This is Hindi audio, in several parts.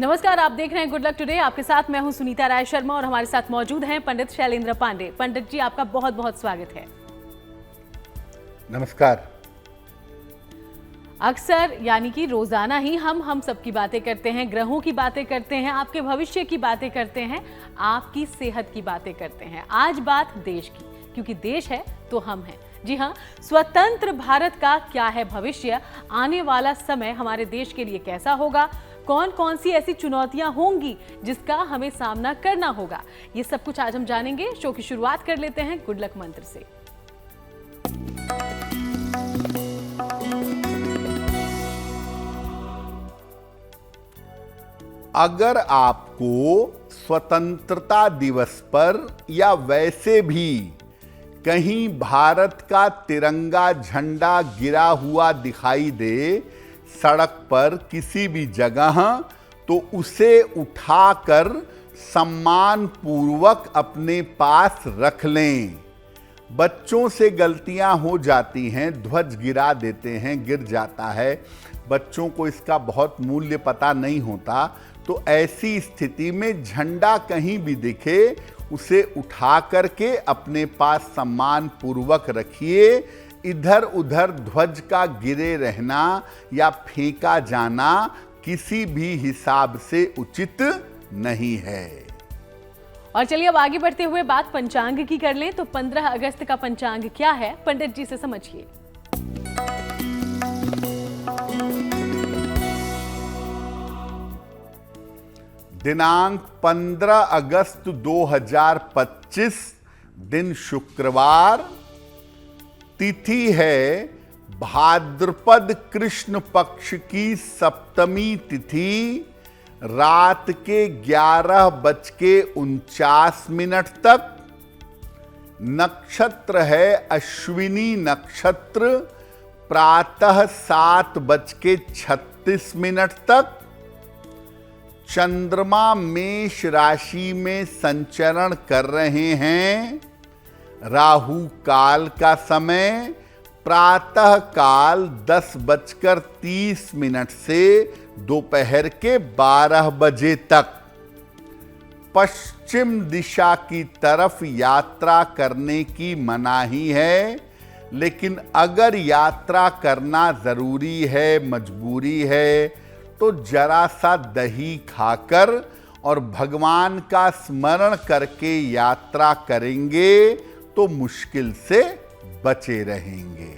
नमस्कार, आप देख रहे हैं गुड लक टुडे। आपके साथ मैं हूं सुनीता राय शर्मा और हमारे साथ मौजूद हैं पंडित शैलेंद्र पांडे। पंडित जी, आपका बहुत बहुत स्वागत है। नमस्कार। अक्सर यानी कि रोजाना ही हम सब की बातें करते हैं, ग्रहों की बातें करते हैं, आपके भविष्य की बातें करते हैं, आपकी सेहत की बातें करते हैं। आज बात देश की, क्योंकि देश है तो हम हैं। जी हाँ, स्वतंत्र भारत का क्या है भविष्य, आने वाला समय हमारे देश के लिए कैसा होगा, कौन कौन सी ऐसी चुनौतियां होंगी जिसका हमें सामना करना होगा, ये सब कुछ आज हम जानेंगे। शो की शुरुआत कर लेते हैं गुड लक मंत्र से। अगर आपको स्वतंत्रता दिवस पर या वैसे भी कहीं भारत का तिरंगा झंडा गिरा हुआ दिखाई दे सड़क पर किसी भी जगह, तो उसे उठाकर सम्मान पूर्वक अपने पास रख लें। बच्चों से गलतियां हो जाती हैं, ध्वज गिरा देते हैं, गिर जाता है, बच्चों को इसका बहुत मूल्य पता नहीं होता। तो ऐसी स्थिति में झंडा कहीं भी दिखे उसे उठा करके अपने पास सम्मान पूर्वक रखिए। इधर उधर ध्वज का गिरे रहना या फेंका जाना किसी भी हिसाब से उचित नहीं है। और चलिए अब आगे बढ़ते हुए बात पंचांग की कर लें। तो 15 अगस्त का पंचांग क्या है, पंडित जी से समझिए। दिनांक 15 अगस्त 2025, दिन शुक्रवार, तिथि है भाद्रपद कृष्ण पक्ष की सप्तमी तिथि, रात के 11:49 तक। नक्षत्र है अश्विनी नक्षत्र, प्रातः 7:36 तक। चंद्रमा मेष राशि में संचरण कर रहे हैं। राहु काल का समय प्रातः काल 10:30 से दोपहर के 12 बजे तक। पश्चिम दिशा की तरफ यात्रा करने की मनाही है, लेकिन अगर यात्रा करना जरूरी है, मजबूरी है, तो जरा सा दही खाकर और भगवान का स्मरण करके यात्रा करेंगे तो मुश्किल से बचे रहेंगे।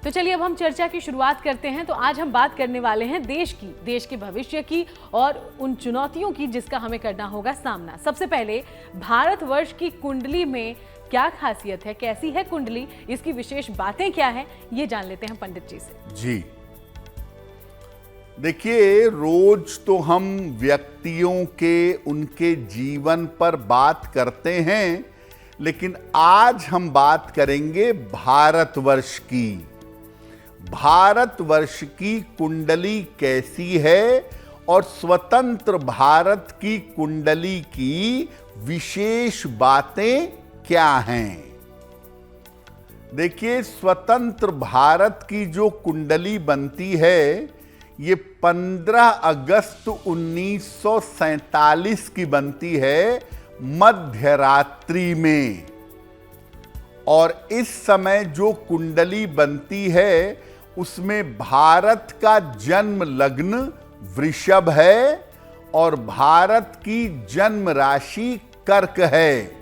तो चलिए अब हम चर्चा की शुरुआत करते हैं। तो आज हम बात करने वाले हैं देश की, देश के भविष्य की और उन चुनौतियों की जिसका हमें करना होगा सामना। सबसे पहले भारतवर्ष की कुंडली में क्या खासियत है, कैसी है कुंडली, इसकी विशेष बातें क्या हैं, ये जान लेते हैं पंडित जी से। जी देखिए, रोज तो हम व्यक्तियों के, उनके जीवन पर बात करते हैं, लेकिन आज हम बात करेंगे भारतवर्ष की। भारतवर्ष की कुंडली कैसी है और स्वतंत्र भारत की कुंडली की विशेष बातें क्या हैं। देखिए, स्वतंत्र भारत की जो कुंडली बनती है, ये 15 अगस्त 1947 की बनती है, मध्य रात्रि में। और इस समय जो कुंडली बनती है उसमें भारत का जन्म लग्न वृषभ है और भारत की जन्म राशि कर्क है।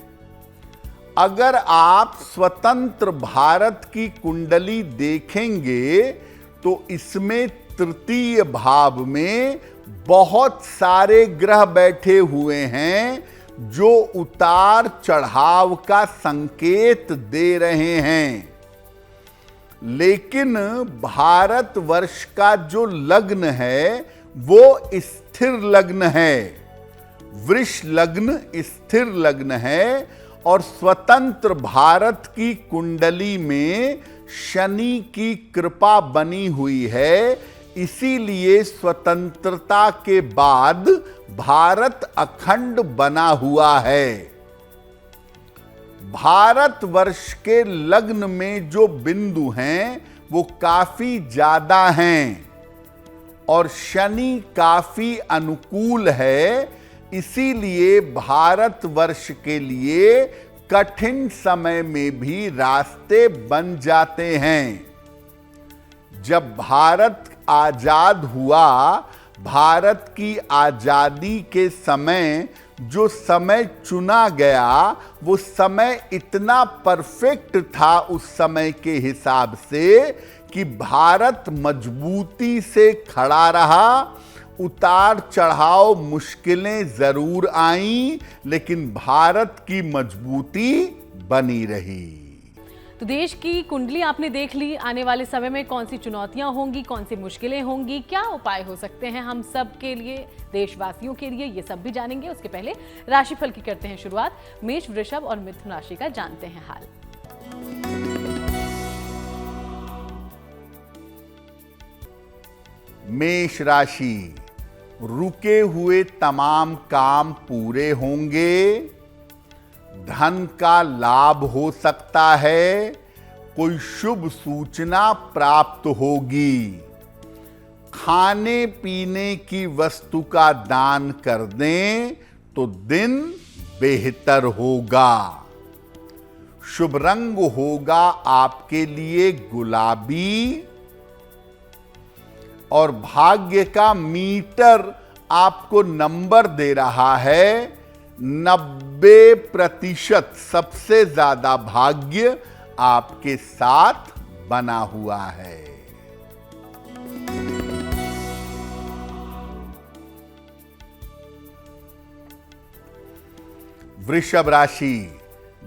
अगर आप स्वतंत्र भारत की कुंडली देखेंगे तो इसमें तृतीय भाव में बहुत सारे ग्रह बैठे हुए हैं जो उतार चढ़ाव का संकेत दे रहे हैं। लेकिन भारतवर्ष का जो लग्न है वो स्थिर लग्न है, वृष लग्न स्थिर लग्न है। और स्वतंत्र भारत की कुंडली में शनि की कृपा बनी हुई है, इसीलिए स्वतंत्रता के बाद भारत अखंड बना हुआ है। भारतवर्ष के लग्न में जो बिंदु हैं वो काफी ज्यादा हैं और शनि काफी अनुकूल है, इसीलिए भारतवर्ष के लिए कठिन समय में भी रास्ते बन जाते हैं। जब भारत आजाद हुआ, भारत की आजादी के समय जो समय चुना गया, वो समय इतना परफेक्ट था उस समय के हिसाब से कि भारत मजबूती से खड़ा रहा। उतार चढ़ाव मुश्किलें जरूर आईं, लेकिन भारत की मजबूती बनी रही। तो देश की कुंडली आपने देख ली। आने वाले समय में कौन सी चुनौतियां होंगी, कौन सी मुश्किलें होंगी, क्या उपाय हो सकते हैं हम सब के लिए, देशवासियों के लिए, ये सब भी जानेंगे। उसके पहले राशिफल की करते हैं शुरुआत। मेष, वृषभ और मिथुन राशि का जानते हैं हाल। मेष राशि, रुके हुए तमाम काम पूरे होंगे। धन का लाभ हो सकता है। कोई शुभ सूचना प्राप्त होगी। खाने पीने की वस्तु का दान कर दें तो दिन बेहतर होगा। शुभ रंग होगा आपके लिए गुलाबी। और भाग्य का मीटर आपको नंबर दे रहा है 90%। सबसे ज्यादा भाग्य आपके साथ बना हुआ है। वृषभ राशि,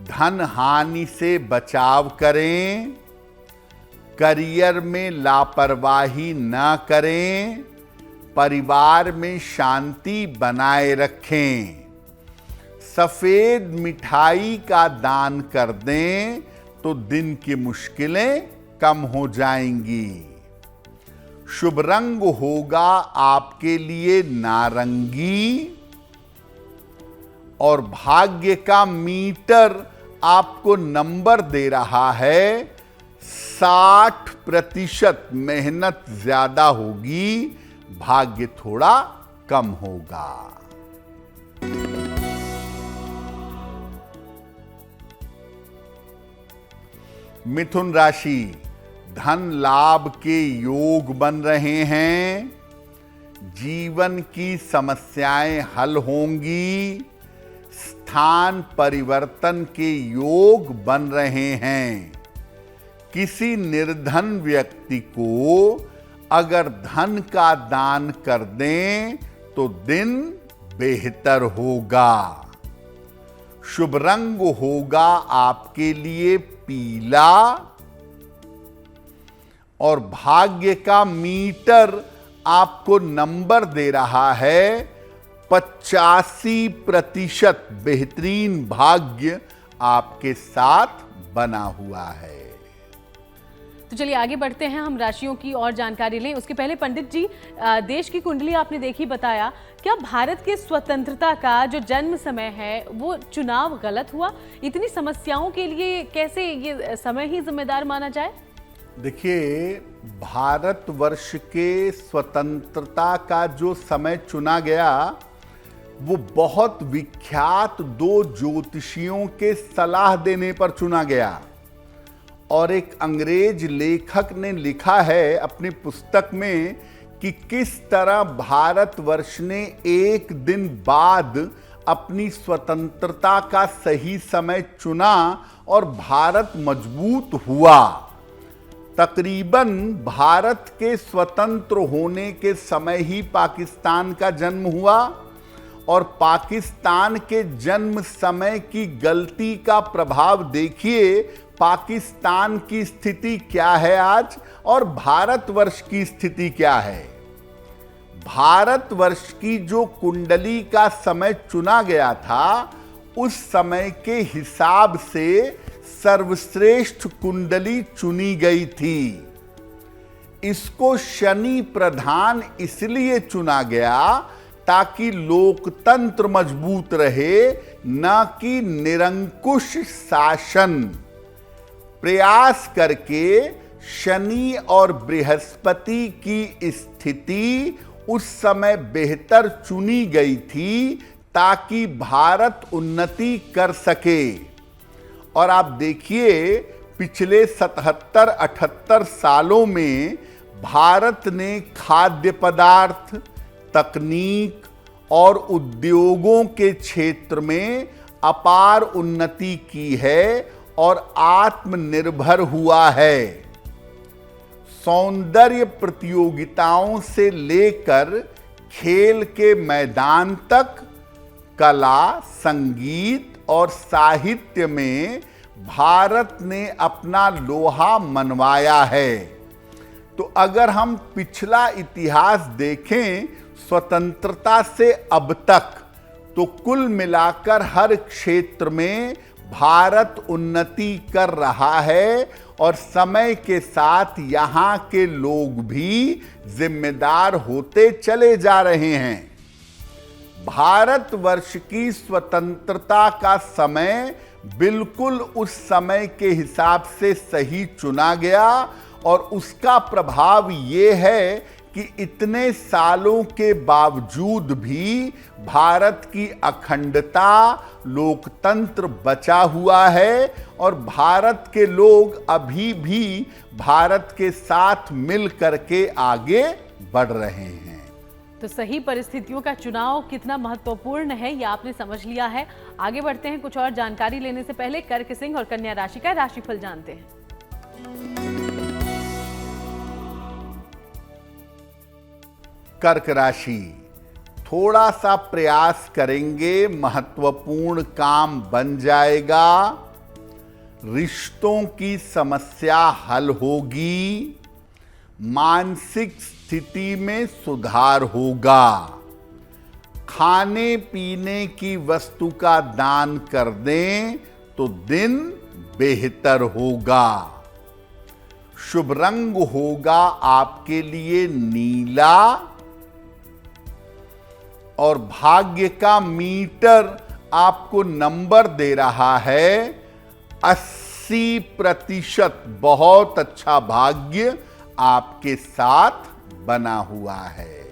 धन हानि से बचाव करें। करियर में लापरवाही न करें। परिवार में शांति बनाए रखें। सफेद मिठाई का दान कर दें तो दिन की मुश्किलें कम हो जाएंगी। शुभ रंग होगा आपके लिए नारंगी। और भाग्य का मीटर आपको नंबर दे रहा है 60%। मेहनत ज्यादा होगी, भाग्य थोड़ा कम होगा। मिथुन राशि, धन लाभ के योग बन रहे हैं। जीवन की समस्याएं हल होंगी। स्थान परिवर्तन के योग बन रहे हैं। किसी निर्धन व्यक्ति को अगर धन का दान कर दें तो दिन बेहतर होगा। शुभ रंग होगा आपके लिए पीला। और भाग्य का मीटर आपको नंबर दे रहा है 85%। बेहतरीन भाग्य आपके साथ बना हुआ है। तो चलिए आगे बढ़ते हैं, हम राशियों की और जानकारी लें। उसके पहले पंडित जी, देश की कुंडली आपने देखी, बताया, क्या भारत के स्वतंत्रता का जो जन्म समय है वो चुनाव गलत हुआ? इतनी समस्याओं के लिए कैसे ये समय ही जिम्मेदार माना जाए? देखिए, भारतवर्ष के स्वतंत्रता का जो समय चुना गया वो बहुत विख्यात 2 ज्योतिषियों के सलाह देने पर चुना गया। और एक अंग्रेज लेखक ने लिखा है अपनी पुस्तक में कि किस तरह भारतवर्ष ने एक दिन बाद अपनी स्वतंत्रता का सही समय चुना और भारत मजबूत हुआ। तकरीबन भारत के स्वतंत्र होने के समय ही पाकिस्तान का जन्म हुआ। और पाकिस्तान के जन्म समय की गलती का प्रभाव देखिए, पाकिस्तान की स्थिति क्या है आज और भारतवर्ष की स्थिति क्या है। भारतवर्ष की जो कुंडली का समय चुना गया था, उस समय के हिसाब से सर्वश्रेष्ठ कुंडली चुनी गई थी। इसको शनि प्रधान इसलिए चुना गया ताकि लोकतंत्र मजबूत रहे, न कि निरंकुश शासन। प्रयास करके शनि और बृहस्पति की स्थिति उस समय बेहतर चुनी गई थी ताकि भारत उन्नति कर सके। और आप देखिए पिछले 77-78 सालों में भारत ने खाद्य पदार्थ, तकनीक और उद्योगों के क्षेत्र में अपार उन्नति की है और आत्मनिर्भर हुआ है। सौंदर्य प्रतियोगिताओं से लेकर खेल के मैदान तक कला, संगीत और साहित्य में भारत ने अपना लोहा मनवाया है। तो अगर हम पिछला इतिहास देखें स्वतंत्रता से अब तक, तो कुल मिलाकर हर क्षेत्र में भारत उन्नति कर रहा है और समय के साथ यहाँ के लोग भी जिम्मेदार होते चले जा रहे हैं। भारतवर्ष की स्वतंत्रता का समय बिल्कुल उस समय के हिसाब से सही चुना गया और उसका प्रभाव ये है कि इतने सालों के बावजूद भी भारत की अखंडता, लोकतंत्र बचा हुआ है और भारत के लोग अभी भी भारत के साथ मिल करके आगे बढ़ रहे हैं। तो सही परिस्थितियों का चुनाव कितना महत्वपूर्ण है ये आपने समझ लिया है। आगे बढ़ते हैं, कुछ और जानकारी लेने से पहले कर्क, सिंह और कन्या राशि का राशिफल जानते हैं। कर्क राशि, थोड़ा सा प्रयास करेंगे, महत्वपूर्ण काम बन जाएगा, रिश्तों की समस्या हल होगी, मानसिक स्थिति में सुधार होगा, खाने पीने की वस्तु का दान कर दें तो दिन बेहतर होगा, शुभ रंग होगा आपके लिए नीला और भाग्य का मीटर आपको नंबर दे रहा है 80%। बहुत अच्छा भाग्य आपके साथ बना हुआ है।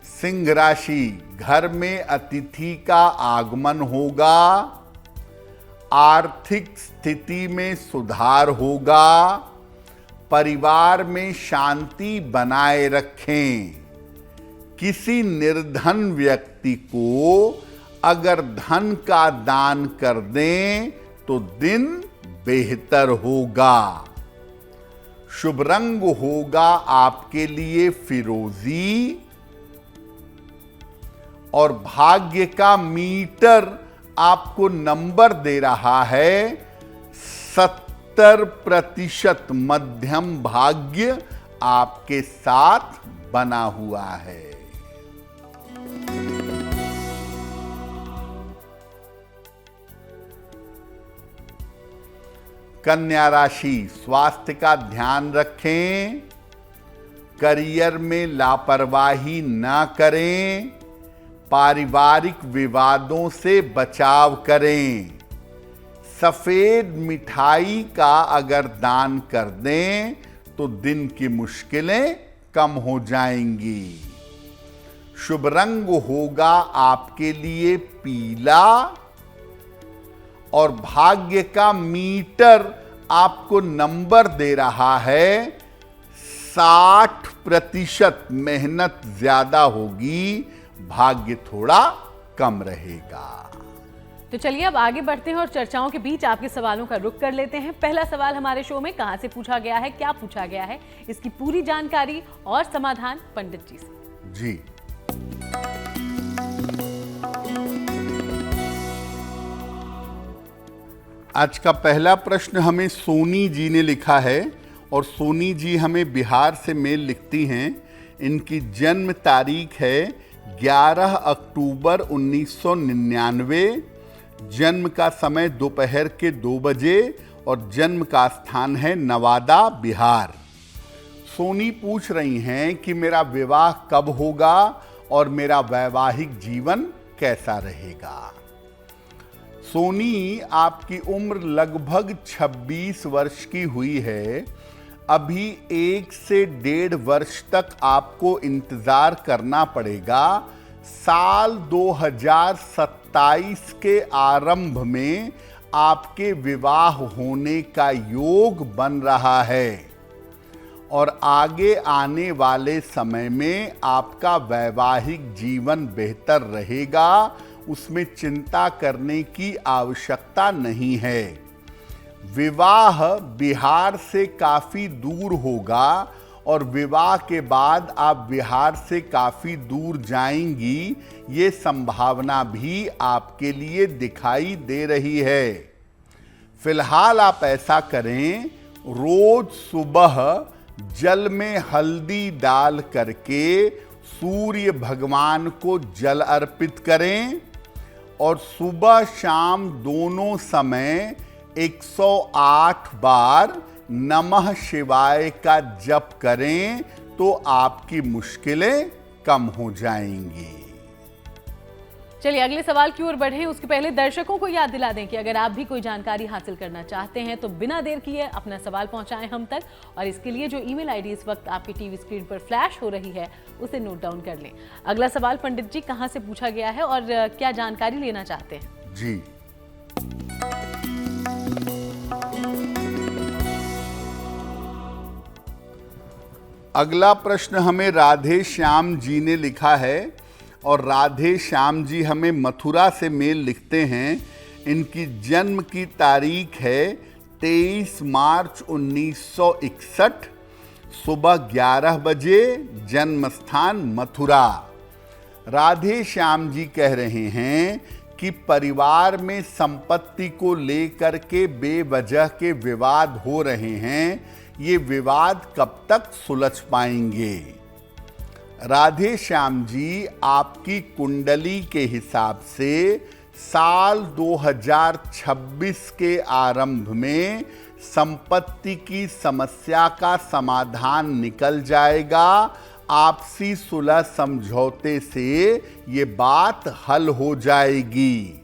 सिंह राशि, घर में अतिथि का आगमन होगा, आर्थिक स्थिति में सुधार होगा, परिवार में शांति बनाए रखें, किसी निर्धन व्यक्ति को अगर धन का दान कर दें तो दिन बेहतर होगा, शुभ रंग होगा आपके लिए फिरोजी और भाग्य का मीटर आपको नंबर दे रहा है 70%। मध्यम भाग्य आपके साथ बना हुआ है। कन्या राशि, स्वास्थ्य का ध्यान रखें, करियर में लापरवाही ना करें, पारिवारिक विवादों से बचाव करें, सफेद मिठाई का अगर दान कर दें तो दिन की मुश्किलें कम हो जाएंगी, शुभ रंग होगा आपके लिए पीला और भाग्य का मीटर आपको नंबर दे रहा है 60%। मेहनत ज्यादा होगी, भाग्य थोड़ा कम रहेगा। तो चलिए अब आगे बढ़ते हैं और चर्चाओं के बीच आपके सवालों का रुख कर लेते हैं। पहला सवाल हमारे शो में कहां से पूछा गया है, क्या पूछा गया है, इसकी पूरी जानकारी और समाधान पंडित जी से। जी, आज का पहला प्रश्न हमें सोनी जी ने लिखा है और सोनी जी हमें बिहार से मेल लिखती हैं। इनकी जन्म तारीख है 11 अक्टूबर 1999, जन्म का समय दोपहर के 2 बजे और जन्म का स्थान है नवादा, बिहार। सोनी पूछ रही हैं कि मेरा विवाह कब होगा और मेरा वैवाहिक जीवन कैसा रहेगा। सोनी, आपकी उम्र लगभग 26 वर्ष की हुई है। अभी 1 से 1.5 वर्ष तक आपको इंतजार करना पड़ेगा। साल 2027 के आरंभ में आपके विवाह होने का योग बन रहा है और आगे आने वाले समय में आपका वैवाहिक जीवन बेहतर रहेगा, उसमें चिंता करने की आवश्यकता नहीं है। विवाह बिहार से काफी दूर होगा और विवाह के बाद आप बिहार से काफी दूर जाएंगी, ये संभावना भी आपके लिए दिखाई दे रही है। फिलहाल आप ऐसा करें, रोज सुबह जल में हल्दी डाल करके सूर्य भगवान को जल अर्पित करें और सुबह शाम दोनों समय 108 बार नमः शिवाय का जप करें तो आपकी मुश्किलें कम हो जाएंगी। चलिए अगले सवाल की ओर बढ़ें, उसके पहले दर्शकों को याद दिला दें कि अगर आप भी कोई जानकारी हासिल करना चाहते हैं तो बिना देर किए अपना सवाल पहुंचाएं हम तक, और इसके लिए जो ईमेल आईडी इस वक्त आपकी टीवी स्क्रीन पर फ्लैश हो रही है उसे नोट डाउन कर लें। अगला सवाल पंडित जी कहां से पूछा गया है और क्या जानकारी लेना चाहते हैं? जी, अगला प्रश्न हमें राधे श्याम जी ने लिखा है और राधे श्याम जी हमें मथुरा से मेल लिखते हैं। इनकी जन्म की तारीख है 23 मार्च 1961, सुबह 11 बजे, जन्म स्थान मथुरा। राधे श्याम जी कह रहे हैं कि परिवार में संपत्ति को लेकर के बेवजह के विवाद हो रहे हैं, ये विवाद कब तक सुलझ पाएंगे? राधे श्याम जी, आपकी कुंडली के हिसाब से साल 2026 के आरंभ में संपत्ति की समस्या का समाधान निकल जाएगा। आपसी सुलह समझौते से ये बात हल हो जाएगी।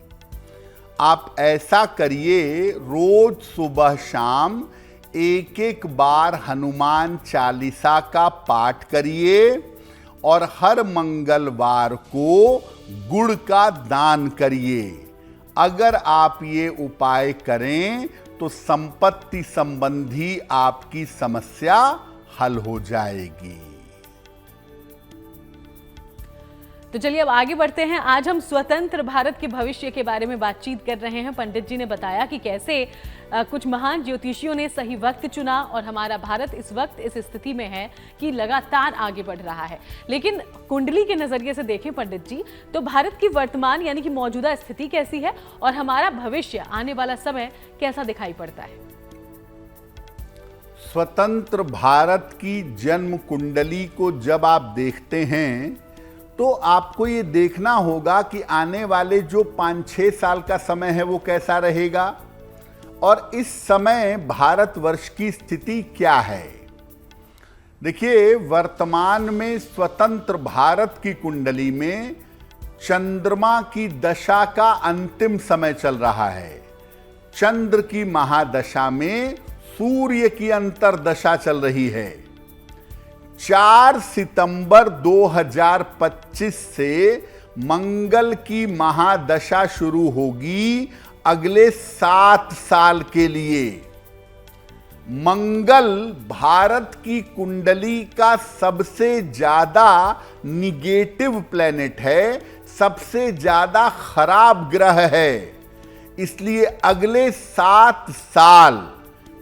आप ऐसा करिए, रोज सुबह शाम एक बार हनुमान चालीसा का पाठ करिए और हर मंगलवार को गुड़ का दान करिए। अगर आप ये उपाय करें तो संपत्ति संबंधी आपकी समस्या हल हो जाएगी। तो चलिए अब आगे बढ़ते हैं। आज हम स्वतंत्र भारत के भविष्य के बारे में बातचीत कर रहे हैं। पंडित जी ने बताया कि कैसे कुछ महान ज्योतिषियों ने सही वक्त चुना और हमारा भारत इस वक्त इस स्थिति में है कि लगातार आगे बढ़ रहा है। लेकिन कुंडली के नजरिए से देखें पंडित जी, तो भारत की वर्तमान यानी कि मौजूदा स्थिति कैसी है और हमारा भविष्य आने वाला समय कैसा दिखाई पड़ता है? स्वतंत्र भारत की जन्म कुंडली को जब आप देखते हैं तो आपको ये देखना होगा कि आने वाले जो 5-6 साल का समय है वो कैसा रहेगा और इस समय भारतवर्ष की स्थिति क्या है। देखिए, वर्तमान में स्वतंत्र भारत की कुंडली में चंद्रमा की दशा का अंतिम समय चल रहा है। चंद्र की महादशा में सूर्य की अंतर्दशा चल रही है। 4 सितंबर 2025 से मंगल की महादशा शुरू होगी अगले 7 साल के लिए। मंगल भारत की कुंडली का सबसे ज्यादा निगेटिव प्लेनेट है, सबसे ज्यादा खराब ग्रह है। इसलिए अगले 7 साल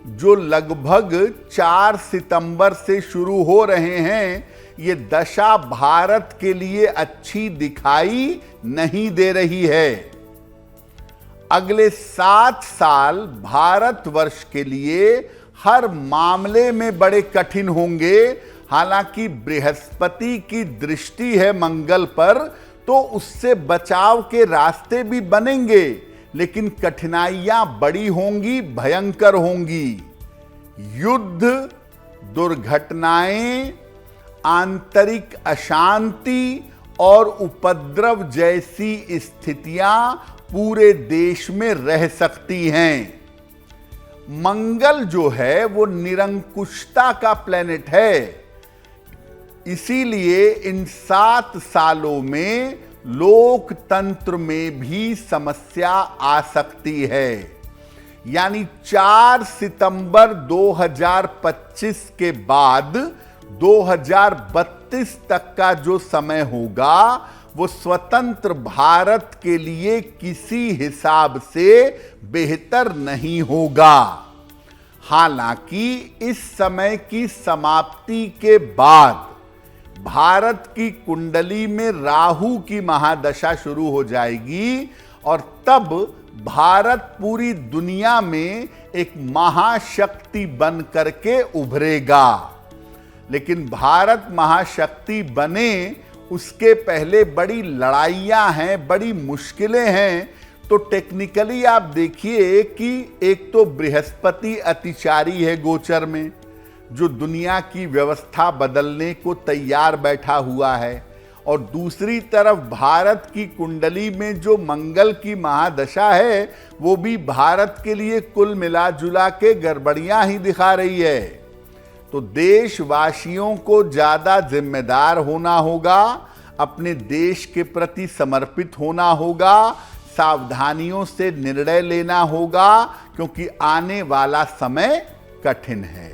जो लगभग 4 सितंबर से शुरू हो रहे हैं, ये दशा भारत के लिए अच्छी दिखाई नहीं दे रही है। अगले 7 साल भारतवर्ष के लिए हर मामले में बड़े कठिन होंगे। हालांकि बृहस्पति की दृष्टि है मंगल पर, तो उससे बचाव के रास्ते भी बनेंगे, लेकिन कठिनाइयां बड़ी होंगी, भयंकर होंगी। युद्ध, दुर्घटनाएं, आंतरिक अशांति और उपद्रव जैसी स्थितियां पूरे देश में रह सकती हैं। मंगल जो है वो निरंकुशता का प्लेनेट है, इसीलिए इन 7 सालों में लोकतंत्र में भी समस्या आ सकती है। यानी 4 सितंबर 2025 के बाद 2032 तक का जो समय होगा वो स्वतंत्र भारत के लिए किसी हिसाब से बेहतर नहीं होगा। हालांकि इस समय की समाप्ति के बाद भारत की कुंडली में राहु की महादशा शुरू हो जाएगी और तब भारत पूरी दुनिया में एक महाशक्ति बन करके उभरेगा। लेकिन भारत महाशक्ति बने उसके पहले बड़ी लड़ाइयां हैं, बड़ी मुश्किलें हैं। तो टेक्निकली आप देखिए कि एक तो बृहस्पति अतिचारी है गोचर में, जो दुनिया की व्यवस्था बदलने को तैयार बैठा हुआ है, और दूसरी तरफ भारत की कुंडली में जो मंगल की महादशा है वो भी भारत के लिए कुल मिला जुला के गड़बड़ियां ही दिखा रही है। तो देशवासियों को ज्यादा जिम्मेदार होना होगा, अपने देश के प्रति समर्पित होना होगा, सावधानियों से निर्णय लेना होगा, क्योंकि आने वाला समय कठिन है।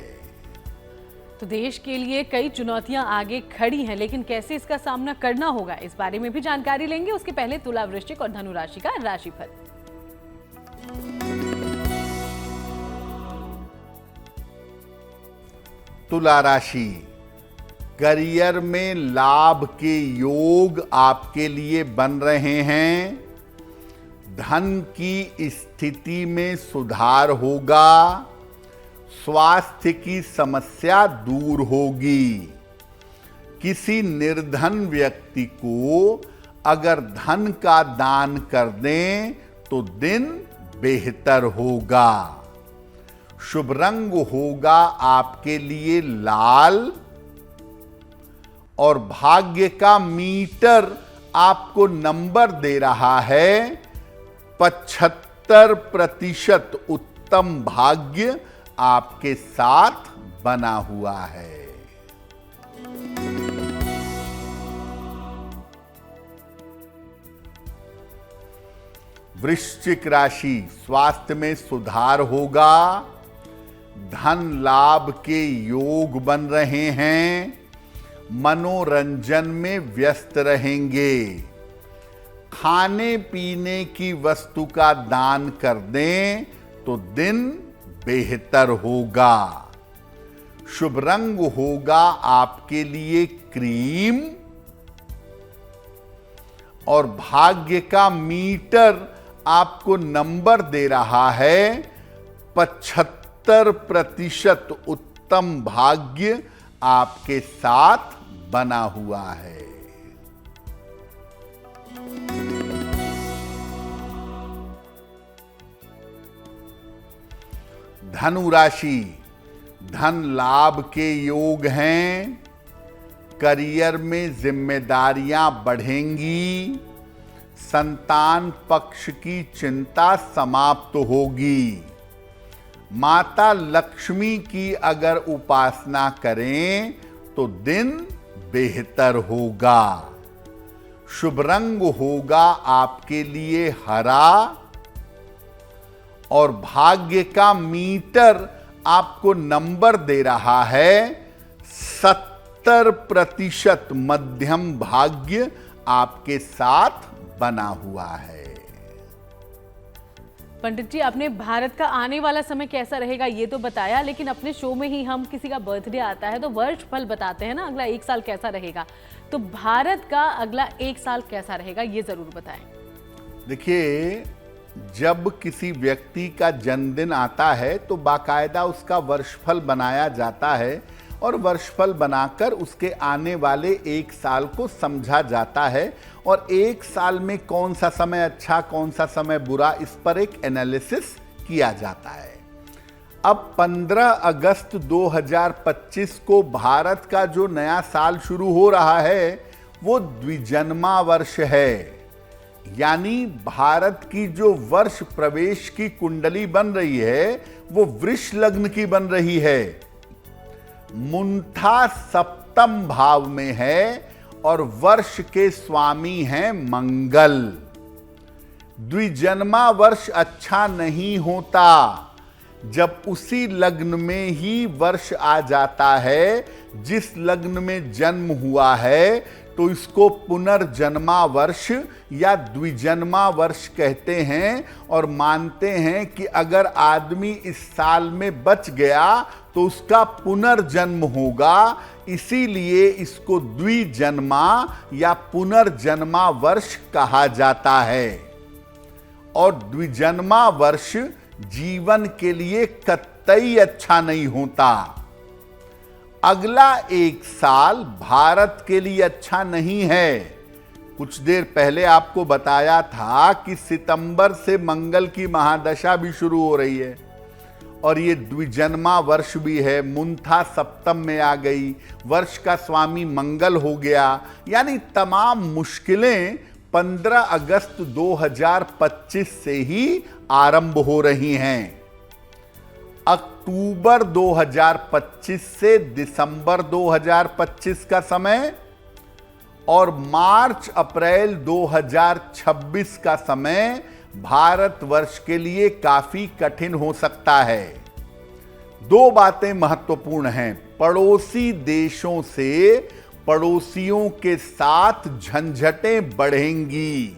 तो देश के लिए कई चुनौतियां आगे खड़ी हैं, लेकिन कैसे इसका सामना करना होगा इस बारे में भी जानकारी लेंगे। उसके पहले तुला, वृश्चिक और धनु राशि का राशिफल। तुला राशि, करियर में लाभ के योग आपके लिए बन रहे हैं। धन की स्थिति में सुधार होगा। स्वास्थ्य की समस्या दूर होगी। किसी निर्धन व्यक्ति को अगर धन का दान कर दें तो दिन बेहतर होगा। शुभ रंग होगा आपके लिए लाल, और भाग्य का मीटर आपको नंबर दे रहा है 75% उत्तम भाग्य आपके साथ बना हुआ है। वृश्चिक राशि, स्वास्थ्य में सुधार होगा। धन लाभ के योग बन रहे हैं। मनोरंजन में व्यस्त रहेंगे। खाने पीने की वस्तु का दान कर दें तो दिन बेहतर होगा। शुभ रंग होगा आपके लिए क्रीम, और भाग्य का मीटर आपको नंबर दे रहा है 75% उत्तम भाग्य आपके साथ बना हुआ है। धनु राशि, धन लाभ के योग हैं। करियर में जिम्मेदारियां बढ़ेंगी। संतान पक्ष की चिंता समाप्त होगी। माता लक्ष्मी की अगर उपासना करें तो दिन बेहतर होगा। शुभ रंग होगा आपके लिए हरा, और भाग्य का मीटर आपको नंबर दे रहा है 70% मध्यम भाग्य आपके साथ बना हुआ है। पंडित जी, आपने भारत का आने वाला समय कैसा रहेगा ये तो बताया, लेकिन अपने शो में ही हम किसी का बर्थडे आता है तो वर्ष फल बताते हैं ना, अगला 1 साल कैसा रहेगा। तो भारत का अगला 1 साल कैसा रहेगा ये जरूर बताएं। देखिए, जब किसी व्यक्ति का जन्मदिन आता है तो बाकायदा उसका वर्षफल बनाया जाता है, और वर्षफल बनाकर उसके आने वाले 1 साल को समझा जाता है, और 1 साल में कौन सा समय अच्छा कौन सा समय बुरा, इस पर एक एनालिसिस किया जाता है। अब 15 अगस्त 2025 को भारत का जो नया साल शुरू हो रहा है वो द्विजन्मा वर्ष है, यानी भारत की जो वर्ष प्रवेश की कुंडली बन रही है वो वृष लग्न की बन रही है। मुंठा सप्तम भाव में है और वर्ष के स्वामी हैं मंगल। द्विजन्मा वर्ष अच्छा नहीं होता। जब उसी लग्न में ही वर्ष आ जाता है जिस लग्न में जन्म हुआ है, तो इसको पुनर्जन्मा वर्ष या द्विजन्मा वर्ष कहते हैं और मानते हैं कि अगर आदमी इस साल में बच गया तो उसका पुनर्जन्म होगा, इसीलिए इसको द्विजन्मा या पुनर्जन्मा वर्ष कहा जाता है। और द्विजन्मा वर्ष जीवन के लिए कतई अच्छा नहीं होता। अगला एक साल भारत के लिए अच्छा नहीं है। कुछ देर पहले आपको बताया था कि सितंबर से मंगल की महादशा भी शुरू हो रही है और ये द्विजन्मा वर्ष भी है। मुंठा सप्तम में आ गई, वर्ष का स्वामी मंगल हो गया, यानी तमाम मुश्किलें 15 अगस्त 2025 से ही आरंभ हो रही हैं। अक्टूबर 2025 से दिसंबर 2025 का समय और मार्च अप्रैल 2026 का समय भारतवर्ष के लिए काफी कठिन हो सकता है। दो बातें महत्वपूर्ण हैं। पड़ोसी देशों से पड़ोसियों के साथ झंझटें बढ़ेंगी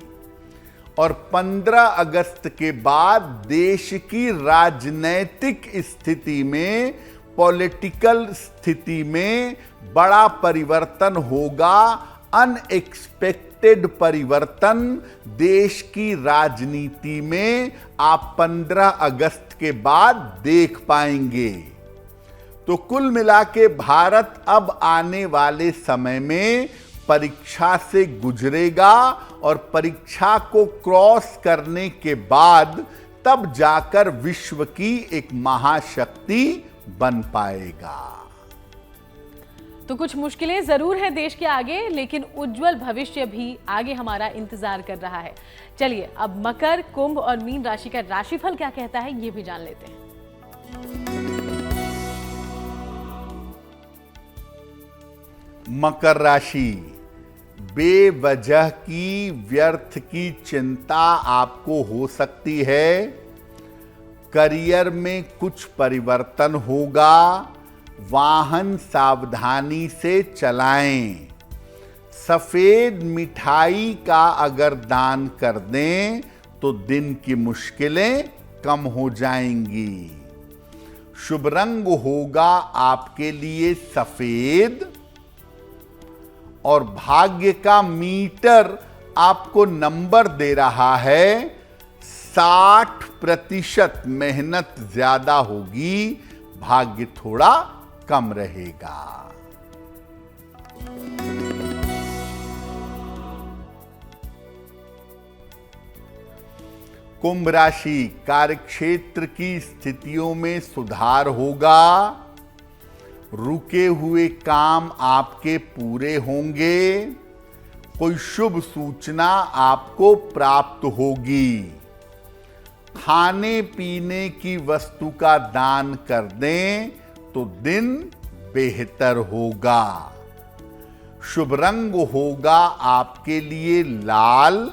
और 15 अगस्त के बाद देश की राजनैतिक स्थिति में, पॉलिटिकल स्थिति में बड़ा परिवर्तन होगा। अनएक्सपेक्टेड परिवर्तन देश की राजनीति में आप 15 अगस्त के बाद देख पाएंगे। तो कुल मिला के भारत अब आने वाले समय में परीक्षा से गुजरेगा और परीक्षा को क्रॉस करने के बाद तब जाकर विश्व की एक महाशक्ति बन पाएगा। तो कुछ मुश्किलें जरूर हैं देश के आगे, लेकिन उज्जवल भविष्य भी आगे हमारा इंतजार कर रहा है। चलिए अब मकर, कुंभ और मीन राशि का राशिफल क्या कहता है ये भी जान लेते हैं। मकर राशि, बेवजह की व्यर्थ की चिंता आपको हो सकती है। करियर में कुछ परिवर्तन होगा। वाहन सावधानी से चलाएं। सफेद मिठाई का अगर दान कर दें तो दिन की मुश्किलें कम हो जाएंगी। शुभ रंग होगा आपके लिए सफेद और भाग्य का मीटर आपको नंबर दे रहा है 60%। मेहनत ज्यादा होगी, भाग्य थोड़ा कम रहेगा। कुंभ राशि, कार्यक्षेत्र की स्थितियों में सुधार होगा। रुके हुए काम आपके पूरे होंगे। कोई शुभ सूचना आपको प्राप्त होगी। खाने पीने की वस्तु का दान कर दें तो दिन बेहतर होगा। शुभ रंग होगा आपके लिए लाल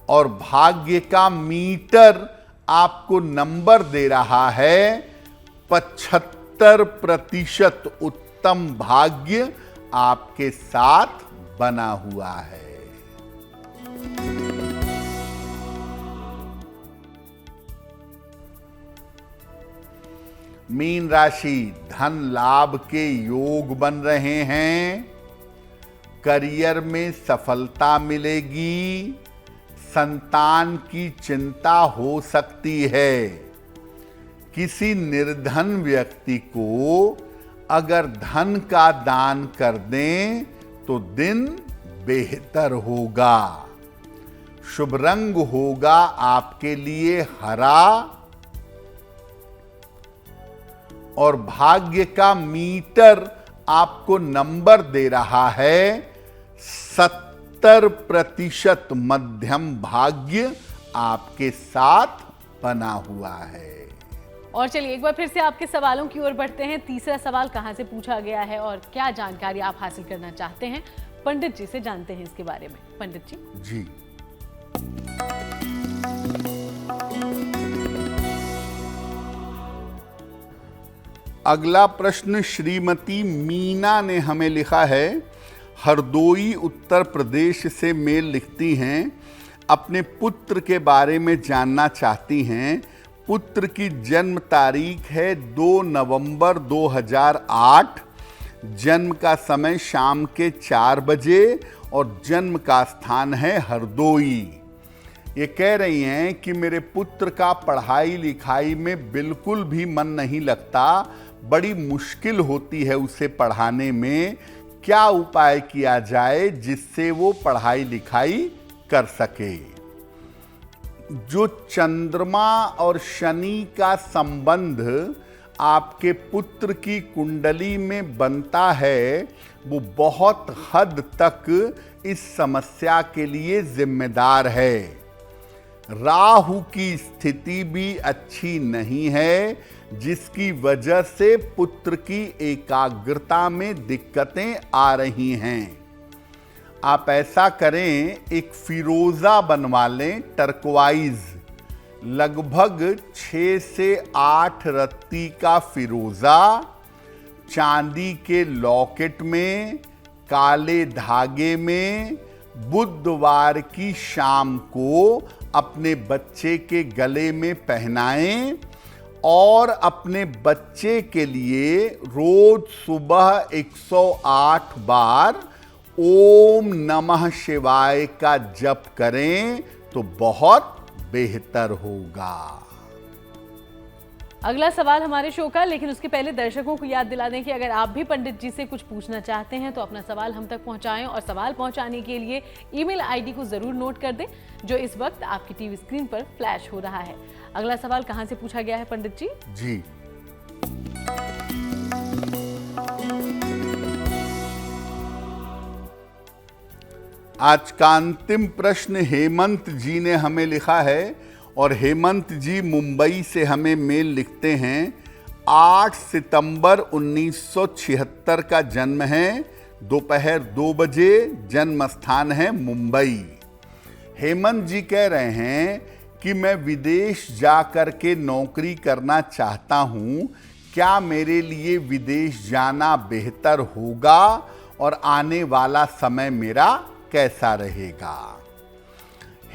और भाग्य का मीटर आपको नंबर दे रहा है 75%। उत्तम भाग्य आपके साथ बना हुआ है। मीन राशि, धन लाभ के योग बन रहे हैं। करियर में सफलता मिलेगी। संतान की चिंता हो सकती है। किसी निर्धन व्यक्ति को अगर धन का दान कर दें तो दिन बेहतर होगा। शुभ रंग होगा आपके लिए हरा और भाग्य का मीटर आपको नंबर दे रहा है 70% मध्यम भाग्य आपके साथ बना हुआ है। और चलिए एक बार फिर से आपके सवालों की ओर बढ़ते हैं। तीसरा सवाल कहां से पूछा गया है और क्या जानकारी आप हासिल करना चाहते हैं, पंडित जी से जानते हैं इसके बारे में। पंडित जी। जी, अगला प्रश्न श्रीमती मीना ने हमें लिखा है। हरदोई उत्तर प्रदेश से मेल लिखती हैं, अपने पुत्र के बारे में जानना चाहती हैं। पुत्र की जन्म तारीख है 2 नवंबर 2008, जन्म का समय शाम के 4 बजे और जन्म का स्थान है हरदोई। ये कह रही हैं कि मेरे पुत्र का पढ़ाई लिखाई में बिल्कुल भी मन नहीं लगता, बड़ी मुश्किल होती है उसे पढ़ाने में। क्या उपाय किया जाए जिससे वो पढ़ाई लिखाई कर सके? जो चंद्रमा और शनि का संबंध आपके पुत्र की कुंडली में बनता है, वो बहुत हद तक इस समस्या के लिए जिम्मेदार है। राहु की स्थिति भी अच्छी नहीं है, जिसकी वजह से पुत्र की एकाग्रता में दिक्कतें आ रही हैं। आप ऐसा करें, एक फिरोजा बनवा लें, टर्कवाइज, लगभग 6 से 8 रत्ती का फिरोजा, चांदी के लॉकेट में, काले धागे में, बुधवार की शाम को अपने बच्चे के गले में पहनाएं और अपने बच्चे के लिए रोज सुबह 108 बार ओम नमः शिवाय का जप करें तो बहुत बेहतर होगा। अगला सवाल हमारे शो का, लेकिन उसके पहले दर्शकों को याद दिला दें कि अगर आप भी पंडित जी से कुछ पूछना चाहते हैं तो अपना सवाल हम तक पहुंचाएं, और सवाल पहुंचाने के लिए ईमेल आईडी को जरूर नोट कर दें जो इस वक्त आपकी टीवी स्क्रीन पर फ्लैश हो रहा है। अगला सवाल कहां से पूछा गया है पंडित जी? जी, आज का अंतिम प्रश्न हेमंत जी ने हमें लिखा है, और हेमंत जी मुंबई से हमें मेल लिखते हैं। 8 सितंबर 1976 का जन्म है, दोपहर 2 बजे, जन्म स्थान है मुंबई। हेमंत जी कह रहे हैं कि मैं विदेश जाकर के नौकरी करना चाहता हूं, क्या मेरे लिए विदेश जाना बेहतर होगा और आने वाला समय मेरा कैसा रहेगा?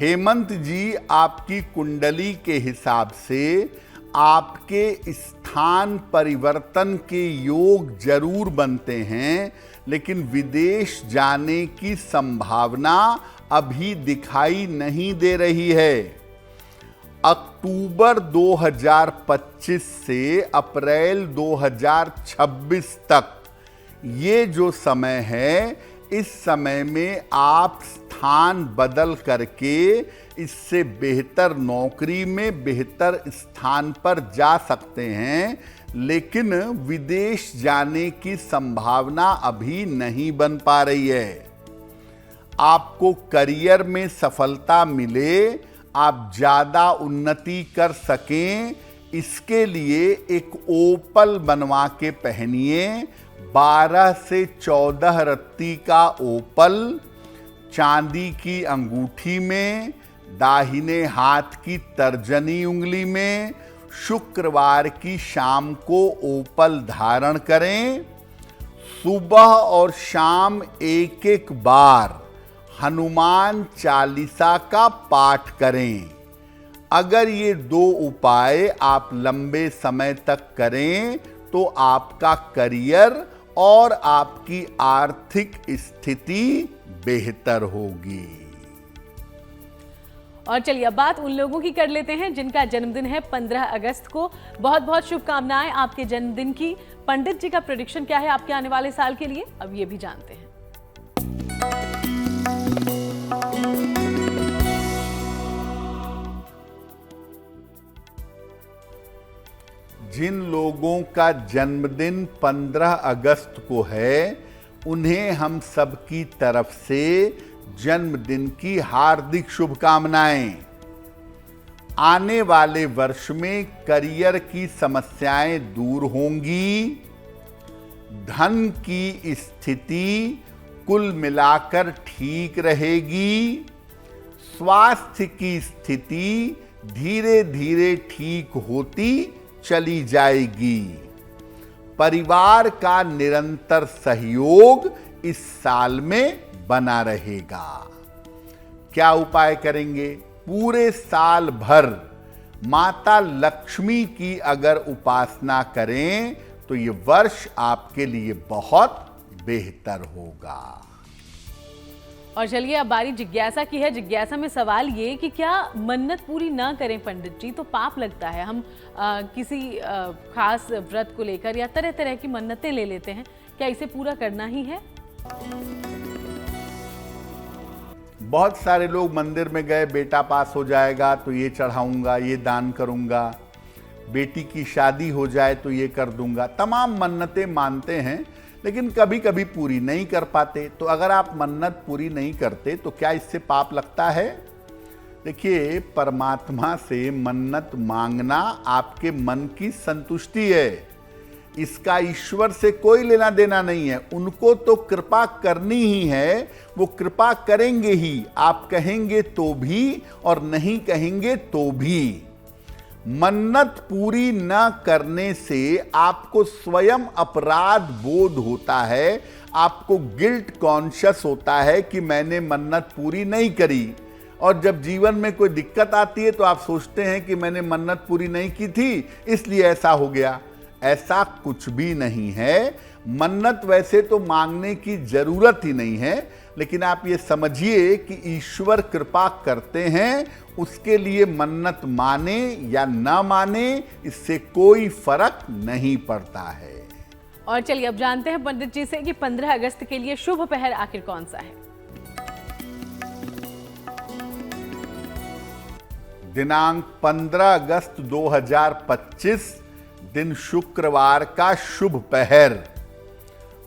हेमंत जी, आपकी कुंडली के हिसाब से आपके स्थान परिवर्तन के योग जरूर बनते हैं, लेकिन विदेश जाने की संभावना अभी दिखाई नहीं दे रही है। अक्टूबर 2025 से अप्रैल 2026 तक ये जो समय है, इस समय में आप स्थान बदल करके इससे बेहतर नौकरी में बेहतर स्थान पर जा सकते हैं, लेकिन विदेश जाने की संभावना अभी नहीं बन पा रही है। आपको करियर में सफलता मिले, आप ज़्यादा उन्नति कर सकें, इसके लिए एक ओपल बनवा के पहनिए। 12 से 14 रत्ती का ओपल, चांदी की अंगूठी में, दाहिने हाथ की तर्जनी उंगली में, शुक्रवार की शाम को ओपल धारण करें। सुबह और शाम एक एक बार हनुमान चालीसा का पाठ करें। अगर ये 2 उपाय आप लंबे समय तक करें तो आपका करियर और आपकी आर्थिक स्थिति बेहतर होगी। और चलिए अब बात उन लोगों की कर लेते हैं जिनका जन्मदिन है 15 अगस्त को। बहुत बहुत शुभकामनाएं आपके जन्मदिन की। पंडित जी का प्रेडिक्शन क्या है आपके आने वाले साल के लिए, अब ये भी जानते हैं। जिन लोगों का जन्मदिन 15 अगस्त को है, उन्हें हम सबकी तरफ से जन्मदिन की हार्दिक शुभकामनाएं। आने वाले वर्ष में करियर की समस्याएं दूर होंगी। धन की स्थिति कुल मिलाकर ठीक रहेगी। स्वास्थ्य की स्थिति धीरे धीरे ठीक होती चली जाएगी। परिवार का निरंतर सहयोग इस साल में बना रहेगा। क्या उपाय करेंगे? पूरे साल भर माता लक्ष्मी की अगर उपासना करें तो ये वर्ष आपके लिए बहुत बेहतर होगा। और चलिए अब बारी जिज्ञासा की है। जिज्ञासा में सवाल ये कि क्या मन्नत पूरी ना करें पंडित जी तो पाप लगता है? हम किसी खास व्रत को लेकर या तरह तरह की मन्नतें ले लेते हैं, क्या इसे पूरा करना ही है? बहुत सारे लोग मंदिर में गए, बेटा पास हो जाएगा तो ये चढ़ाऊंगा, ये दान करूंगा, बेटी की शादी हो जाए तो ये कर दूंगा। तमाम मन्नतें मानते हैं लेकिन कभी कभी पूरी नहीं कर पाते। तो अगर आप मन्नत पूरी नहीं करते तो क्या इससे पाप लगता है? देखिए, परमात्मा से मन्नत मांगना आपके मन की संतुष्टि है। इसका ईश्वर से कोई लेना देना नहीं है। उनको तो कृपा करनी ही है, वो कृपा करेंगे ही। आप कहेंगे तो भी और नहीं कहेंगे तो भी। मन्नत पूरी न करने से आपको स्वयं अपराध बोध होता है, आपको गिल्ट कॉन्शियस होता है कि मैंने मन्नत पूरी नहीं करी। और जब जीवन में कोई दिक्कत आती है तो आप सोचते हैं कि मैंने मन्नत पूरी नहीं की थी इसलिए ऐसा हो गया। ऐसा कुछ भी नहीं है। मन्नत वैसे तो मांगने की जरूरत ही नहीं है, लेकिन आप ये समझिए कि ईश्वर कृपा करते हैं, उसके लिए मन्नत माने या ना माने इससे कोई फर्क नहीं पड़ता है। और चलिए अब जानते हैं पंडित जी से कि 15 अगस्त के लिए शुभ पहर आखिर कौन सा है? दिनांक 15 अगस्त 2025 दिन शुक्रवार का शुभ पहर।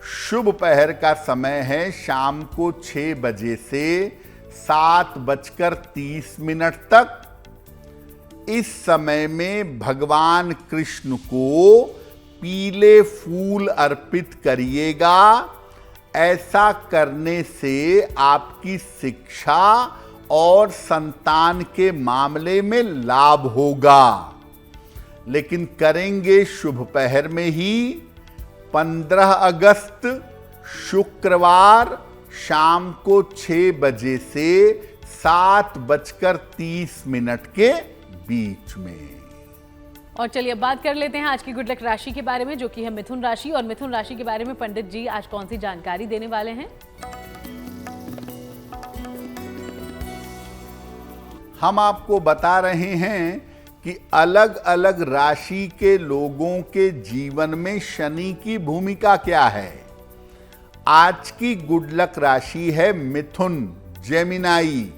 शुभ पहर का समय है शाम को 6 बजे से 7:30 तक। इस समय में भगवान कृष्ण को पीले फूल अर्पित करिएगा। ऐसा करने से आपकी शिक्षा और संतान के मामले में लाभ होगा। लेकिन करेंगे शुभ पहर में ही 15 अगस्त शुक्रवार शाम को 6 बजे से 7:30 के बीच में। और चलिए अब बात कर लेते हैं आज की गुड लक राशि के बारे में, जो कि है मिथुन राशि। और मिथुन राशि के बारे में पंडित जी आज कौन सी जानकारी देने वाले हैं? हम आपको बता रहे हैं कि अलग अलग राशि के लोगों के जीवन में शनि की भूमिका क्या है। आज की गुड लक राशि है मिथुन, जेमिनाई।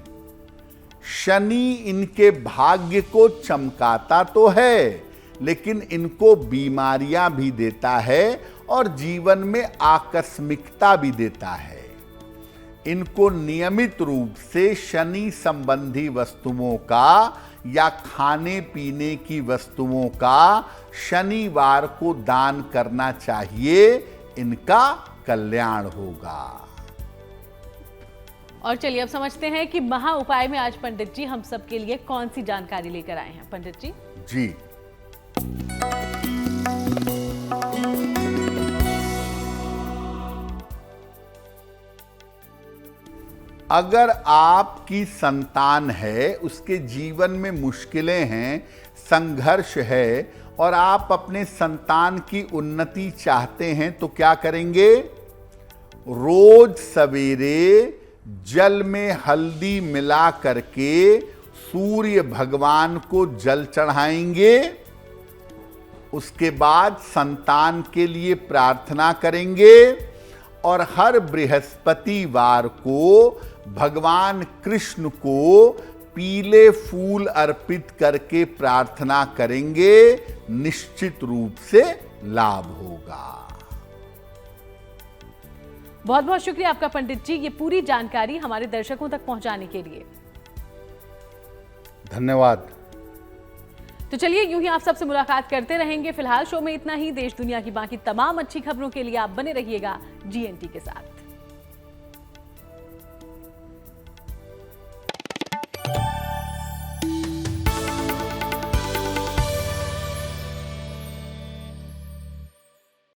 शनि इनके भाग्य को चमकाता तो है, लेकिन इनको बीमारियां भी देता है और जीवन में आकस्मिकता भी देता है। इनको नियमित रूप से शनि संबंधी वस्तुओं का या खाने पीने की वस्तुओं का शनिवार को दान करना चाहिए। इनका कल्याण होगा। और चलिए अब समझते हैं कि महा उपाय में आज पंडित जी हम सब के लिए कौन सी जानकारी लेकर आए हैं। पंडित जी जी, अगर आपकी संतान है, उसके जीवन में मुश्किलें हैं, संघर्ष है और आप अपने संतान की उन्नति चाहते हैं तो क्या करेंगे? रोज सवेरे जल में हल्दी मिला करके सूर्य भगवान को जल चढ़ाएंगे। उसके बाद संतान के लिए प्रार्थना करेंगे और हर बृहस्पतिवार को भगवान कृष्ण को पीले फूल अर्पित करके प्रार्थना करेंगे। निश्चित रूप से लाभ होगा। बहुत बहुत शुक्रिया आपका पंडित जी, ये पूरी जानकारी हमारे दर्शकों तक पहुंचाने के लिए। धन्यवाद। तो चलिए यूं ही आप सबसे मुलाकात करते रहेंगे। फिलहाल शो में इतना ही। देश दुनिया की बाकी तमाम अच्छी खबरों के लिए आप बने रहिएगा GNT के साथ।